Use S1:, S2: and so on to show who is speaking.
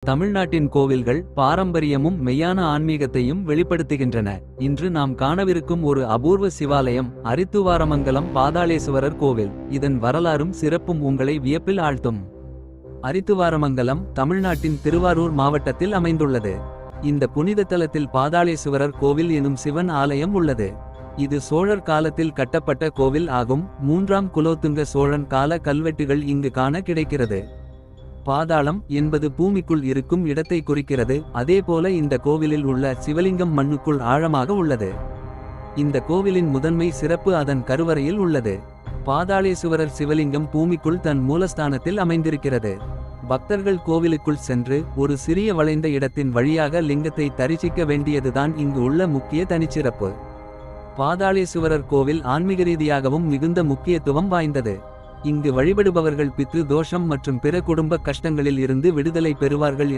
S1: தமிழ்நாட்டின் கோவில்கள் பாரம்பரியமும் மெய்யான ஆன்மீகத்தையும் வெளிப்படுத்துகின்றன. இன்று நாம் காணவிருக்கும் ஒரு அபூர்வ சிவாலயம் அரித்துவாரமங்கலம் பாதாளேசுவரர் கோவில். இதன் வரலாறும் சிறப்பும் உங்களை வியப்பில் ஆழ்த்தும். அரித்துவாரமங்கலம் தமிழ்நாட்டின் திருவாரூர் மாவட்டத்தில் அமைந்துள்ளது. இந்த புனித தலத்தில் பாதாளேசுவரர் கோவில் எனும் சிவன் ஆலயம் உள்ளது. இது சோழர் காலத்தில் கட்டப்பட்ட கோவில் ஆகும். 3ஆம் குலோத்துங்க சோழன் கால கல்வெட்டுகள் இங்கு காண கிடைக்கிறது. பாதாளம் என்பது பூமிக்குள் இருக்கும் இடத்தை குறிக்கிறது. அதேபோல இந்த கோவிலில் உள்ள சிவலிங்கம் மண்ணுக்குள் ஆழமாக உள்ளது. இந்த கோவிலின் முதன்மை சிறப்பு அதன் கருவறையில் உள்ளது. பாதாளேசுவரர் சிவலிங்கம் பூமிக்குள் தன் மூலஸ்தானத்தில் அமைந்திருக்கிறது. பக்தர்கள் கோவிலுக்குள் சென்று ஒரு சிறிய வளைந்த இடத்தின் வழியாக லிங்கத்தை தரிசிக்க வேண்டியதுதான் இங்கு உள்ள முக்கிய தனிச்சிறப்பு. பாதாளேசுவரர் கோவில் ஆன்மீக ரீதியாகவும் மிகுந்த முக்கியத்துவம் வாய்ந்தது. இங்கு வழிபடுபவர்கள் பித்ரு தோஷம் மற்றும் பிற குடும்ப கஷ்டங்களில் இருந்து விடுதலை பெறுவார்கள்